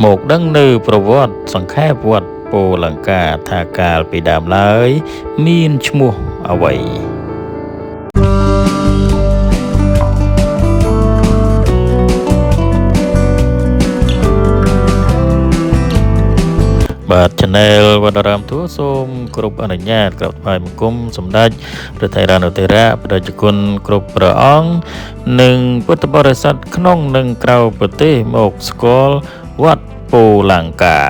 មកដឹងនៅប្រវត្តិសង្ខេបវត្តពោលង្កាថាកាលពីដើមឡើយមានឈ្មោះអ្វីបាទ Channel វត្តអារាមទូសូមគ្រប់អនុញ្ញាតក្រាបថ្វាយបង្គំសម្ដេចព្រះថេរានុថេរៈបដិជគុណគ្រប់ព្រះអង្គនិងពុទ្ធបរិស័ទក្នុងនិងក្រៅប្រទេសមកស្គាល់វត្តពោលង្កា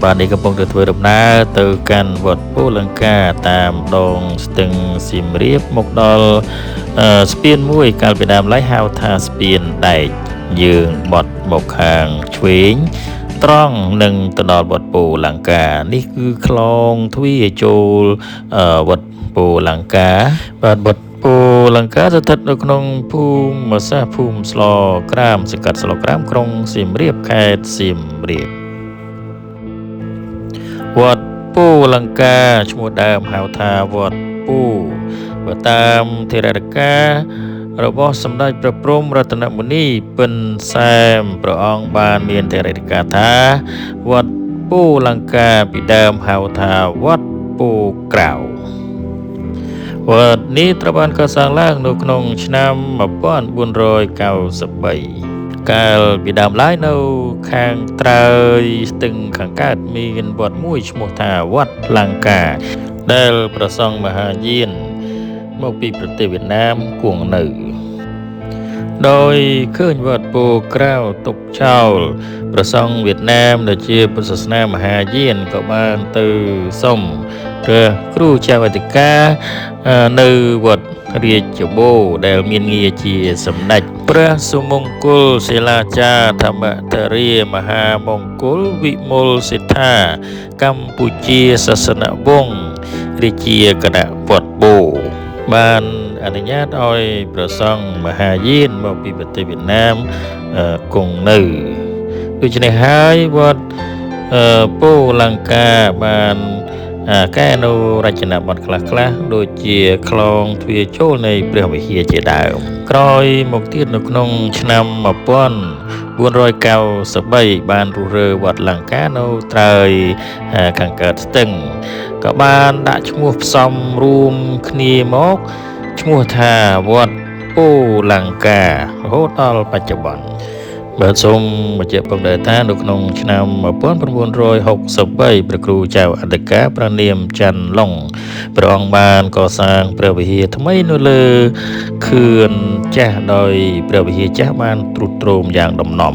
បាទនេះកំពុងតែធ្វើដំណើរទៅកាន់វត្តពោលង្កាតាមដងស្ទឹងសៀមរាបមកដល់ស្ពានមួយកាលពីដើមឡើយហៅថាស្ពានដែកយើងបត់មកខាងឆ្វេងត្រង់នឹងទៅដល់វត្តពោលង្កានេះគឺខ្លងទ្វារចូលវត្តពោលង្កាបាទវត្តពោលង្កាស្ថិតនៅក្នុងភូមិសាស្ត្រភូមិស្លក្រាមសង្កាត់ស្លក្រាមក្រុងសៀមរាបខេត្តសៀមរាបវត្តពោលង្កាឈ្មោះដើមហៅថាវត្តពោបើតាមធរណការរបស់សម្ដេចព្រះព្រហ្មរតនមុនីពិនសែមព្រះអង្គបានមានធរណការថាវត្តពោលង្កាពីដើមហៅថាវត្តពោក្រៅវត្តនេះត្រូវបានកសាងឡើងនៅក្នុងឆ្នាំ1493កាលពីដើមឡើយនៅខាងត្រើយស្ទឹងខាងកើតមានវត្តមួយឈ្មោះថាវត្តលង្កាដែលព្រះសង្ឃមហាយានមកពីប្រទេសវៀតណាមគង់នៅដោយឃើញវត្តពោក្រៅទុកចោលព្រះសង្ឃវៀតណាមដែលជាពុទ្ធសាសនាមហាយានក៏បានទៅសុំព្រះគ្រូចៅអធិការនៅវត្តរាជបូរដែលមានងារជាសម្ដេចព្រះសុមង្គលសិលាចារ្យធម្មធរាមហាមង្គលវិមលសិទ្ធាកម្ពុជាសាសនវង្សរាជាគណៈវត្តបូរបានអនុញ្ញាតឲ្យព្រះសង្ឃមហាយានមកពីប្រទេសវៀតណាមគង់នៅដូច្នេះហើយវត្តពោលង្កាបានកែនៅរចនាបថខ្លះដូចជាខ្លងទ្វារចូលនៃព្រះវិហារជាដើមក្រោយមកទៀតនៅក្នុងឆ្នាំ1493បានរុះរើវត្តលង្កានៅត្រើយខាងកើតស្ទឹងក៏បានដាក់ឈ្មោះផ្សំរួមគ្នាមកឈ្មោះថាវត្តពោលង្ការហូតដល់បច្ចុប្បន្នបាទសូមបញ្ជាក់ផងដែរថានៅក្នុងឆ្នាំ1963ព្រះគ្រូចៅអធិការព្រះនាមច័ន្ទឡុងព្រះអង្គបានកសាងព្រះវិហារថ្មីនៅលើខឿនចាស់ដោយព្រះវិហារចាស់បានទ្រុឌទ្រោមយ៉ាងដំណំ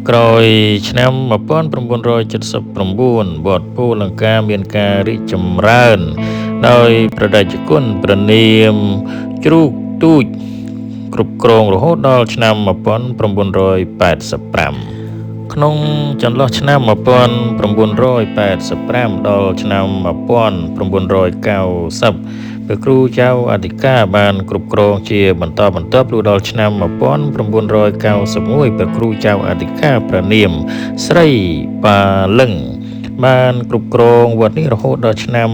ក្រោយឆ្នាំ1979វត្តពោលង្កាមានការរីកចម្រើនដោយព្រះតេជគុណព្រះនាមជ្រូកទូចគ្រប់គ្រងរហូតដល់ឆ្នាំ1985ក្នុងចន្លោះឆ្នាំ1985ដល់ឆ្នាំ1990ព្រះគ្រូចៅអធិការបានគ្រប់គ្រងជាបន្តបន្ទាប់រហូតដល់ឆ្នាំ1991ព្រះគ្រូចៅអធិការព្រះនាមស្រីប៉ាលឹងបានគ្រប់គ្រងវត្តនេះរហូតដល់ឆ្នាំ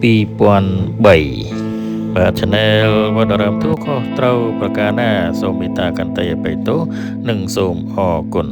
2003បាទ Channel វត្តអារាមទូខុសត្រូវប្រការណាសូមមេត្តាកន្តេយ្យអភ័យទោសនិងសូមអរគុណ